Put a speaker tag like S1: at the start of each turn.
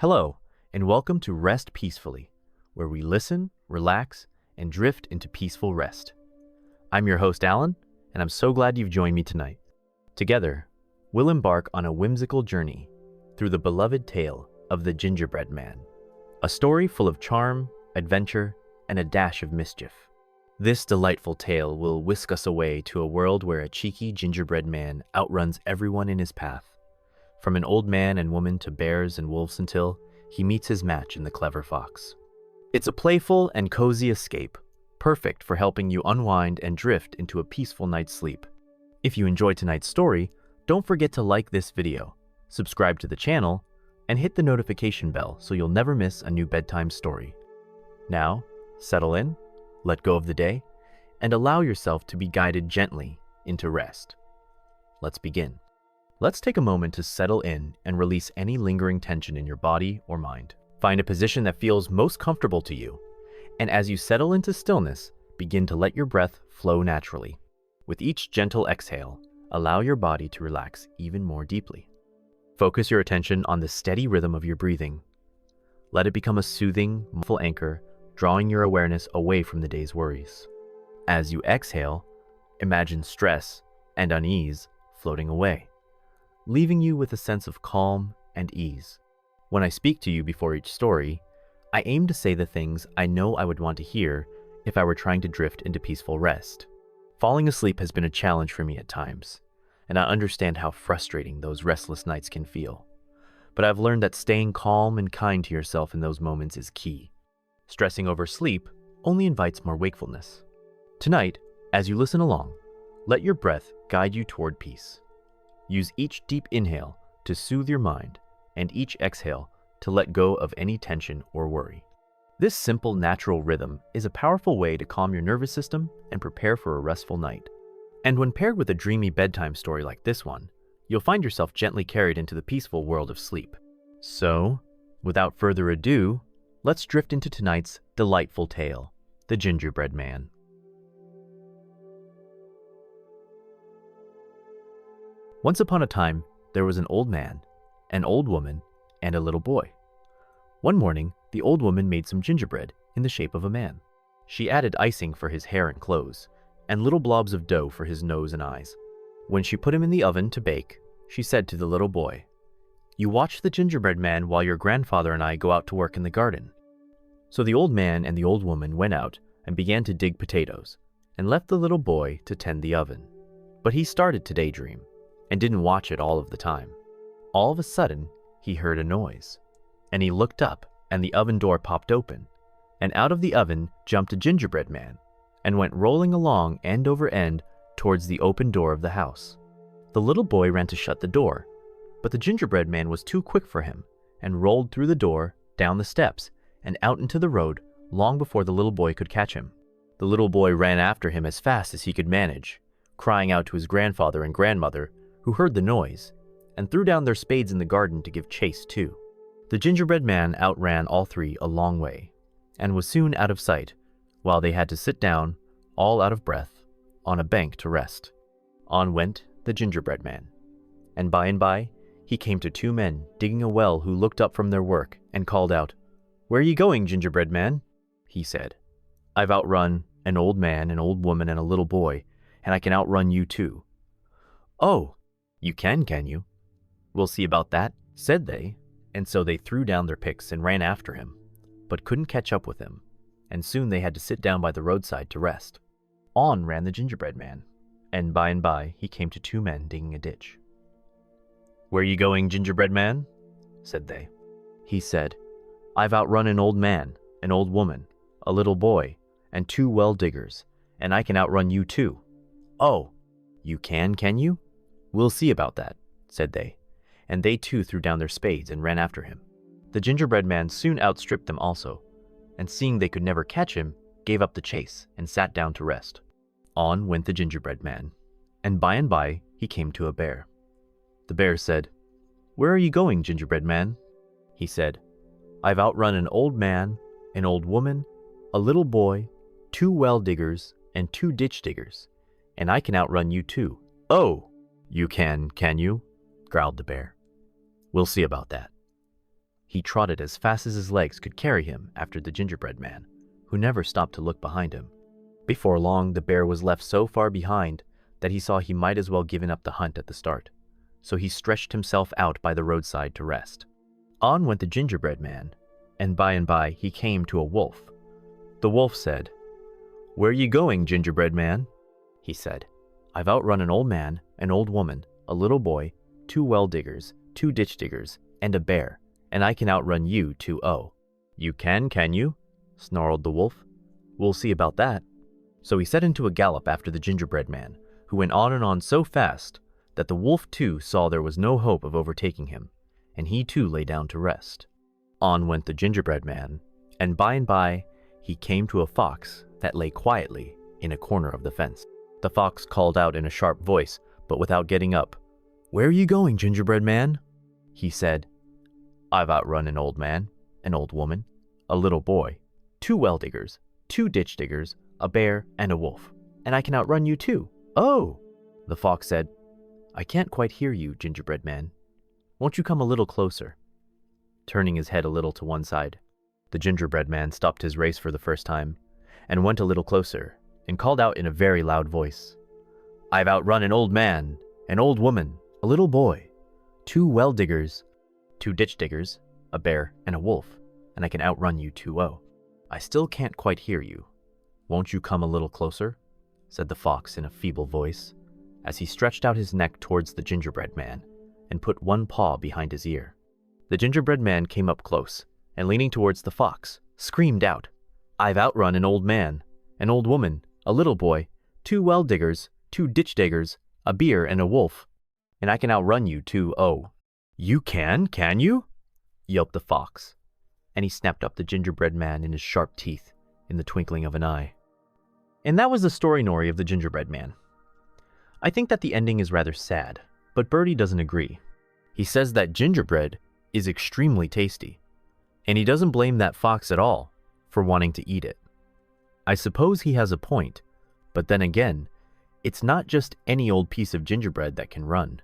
S1: Hello, and welcome to Rest Peacefully, where we listen, relax, and drift into peaceful rest. I'm your host, Alan, and I'm so glad you've joined me tonight. Together, we'll embark on a whimsical journey through the beloved tale of the Gingerbread Man, a story full of charm, adventure, and a dash of mischief. This delightful tale will whisk us away to a world where a cheeky gingerbread man outruns everyone in his path. From an old man and woman to bears and wolves until he meets his match in the clever fox. It's a playful and cozy escape, perfect for helping you unwind and drift into a peaceful night's sleep. If you enjoyed tonight's story, don't forget to like this video, subscribe to the channel, and hit the notification bell so you'll never miss a new bedtime story. Now, settle in, let go of the day, and allow yourself to be guided gently into rest. Let's begin. Let's take a moment to settle in and release any lingering tension in your body or mind. Find a position that feels most comfortable to you, and as you settle into stillness, begin to let your breath flow naturally. With each gentle exhale, allow your body to relax even more deeply. Focus your attention on the steady rhythm of your breathing. Let it become a soothing, mindful anchor, drawing your awareness away from the day's worries. As you exhale, imagine stress and unease floating away, leaving you with a sense of calm and ease. When I speak to you before each story, I aim to say the things I know I would want to hear if I were trying to drift into peaceful rest. Falling asleep has been a challenge for me at times, and I understand how frustrating those restless nights can feel. But I've learned that staying calm and kind to yourself in those moments is key. Stressing over sleep only invites more wakefulness. Tonight, as you listen along, let your breath guide you toward peace. Use each deep inhale to soothe your mind and each exhale to let go of any tension or worry. This simple, natural rhythm is a powerful way to calm your nervous system and prepare for a restful night. And when paired with a dreamy bedtime story like this one, you'll find yourself gently carried into the peaceful world of sleep. So, without further ado, let's drift into tonight's delightful tale, The Gingerbread Man. Once upon a time, there was an old man, an old woman, and a little boy. One morning, the old woman made some gingerbread in the shape of a man. She added icing for his hair and clothes, and little blobs of dough for his nose and eyes. When she put him in the oven to bake, she said to the little boy, "You watch the gingerbread man while your grandfather and I go out to work in the garden." So the old man and the old woman went out and began to dig potatoes, and left the little boy to tend the oven. But he started to daydream, and didn't watch it all of the time. All of a sudden, he heard a noise, and he looked up, and the oven door popped open, and out of the oven jumped a gingerbread man, and went rolling along end over end towards the open door of the house. The little boy ran to shut the door, but the gingerbread man was too quick for him, and rolled through the door, down the steps, and out into the road long before the little boy could catch him. The little boy ran after him as fast as he could manage, crying out to his grandfather and grandmother, who heard the noise, and threw down their spades in the garden to give chase too. The gingerbread man outran all three a long way, and was soon out of sight, while they had to sit down, all out of breath, on a bank to rest. On went the gingerbread man, and by, he came to two men digging a well who looked up from their work and called out, "Where are you going, gingerbread man?" He said, "I've outrun an old man, an old woman, and a little boy, and I can outrun you too." "Oh, you can you? We'll see about that," said they, and so they threw down their picks and ran after him, but couldn't catch up with him, and soon they had to sit down by the roadside to rest. On ran the gingerbread man, and by he came to two men digging a ditch. "Where are you going, gingerbread man?" said they. He said, "I've outrun an old man, an old woman, a little boy, and two well diggers, and I can outrun you too." "Oh, you can you? We'll see about that," said they, and they too threw down their spades and ran after him. The gingerbread man soon outstripped them also, and seeing they could never catch him, gave up the chase and sat down to rest. On went the gingerbread man, and by he came to a bear. The bear said, "Where are you going, gingerbread man?" He said, "I've outrun an old man, an old woman, a little boy, two well diggers, and two ditch diggers, and I can outrun you too." "Oh, you can you?" growled the bear. "We'll see about that." He trotted as fast as his legs could carry him after the gingerbread man, who never stopped to look behind him. Before long, the bear was left so far behind that he saw he might as well given up the hunt at the start, so he stretched himself out by the roadside to rest. On went the gingerbread man, and by he came to a wolf. The wolf said, "Where are you going, gingerbread man?" He said, "I've outrun an old man, an old woman, a little boy, 2 well diggers, 2 ditch diggers, and a bear, and I can outrun you 2-0. "You can you?" snarled the wolf. "We'll see about that." So he set into a gallop after the gingerbread man, who went on and on so fast that the wolf too saw there was no hope of overtaking him, and he too lay down to rest. On went the gingerbread man, and by he came to a fox that lay quietly in a corner of the fence. The fox called out in a sharp voice, but without getting up, "Where are you going, gingerbread man?" He said, "I've outrun an old man, an old woman, a little boy, 2 well diggers, 2 ditch diggers, a bear, and a wolf, and I can outrun you too." "Oh!" The fox said, "I can't quite hear you, gingerbread man. Won't you come a little closer?" Turning his head a little to one side, the gingerbread man stopped his race for the first time, and went a little closer, and called out in a very loud voice, "I've outrun an old man, an old woman, a little boy, 2 well diggers, 2 ditch diggers, a bear, and a wolf, and I can outrun you 2-0. "I still can't quite hear you. Won't you come a little closer?" said the fox in a feeble voice, as he stretched out his neck towards the gingerbread man and put one paw behind his ear. The gingerbread man came up close, and leaning towards the fox, screamed out, "I've outrun an old man, an old woman, a little boy, 2 well diggers, 2 ditch diggers, a bear, and a wolf, and I can outrun you 2-0. "You can you?" yelped the fox, and he snapped up the gingerbread man in his sharp teeth in the twinkling of an eye. And that was the story Nori of the gingerbread man. I think that the ending is rather sad, but Birdie doesn't agree. He says that gingerbread is extremely tasty, and he doesn't blame that fox at all for wanting to eat it. I suppose he has a point, but then again, it's not just any old piece of gingerbread that can run.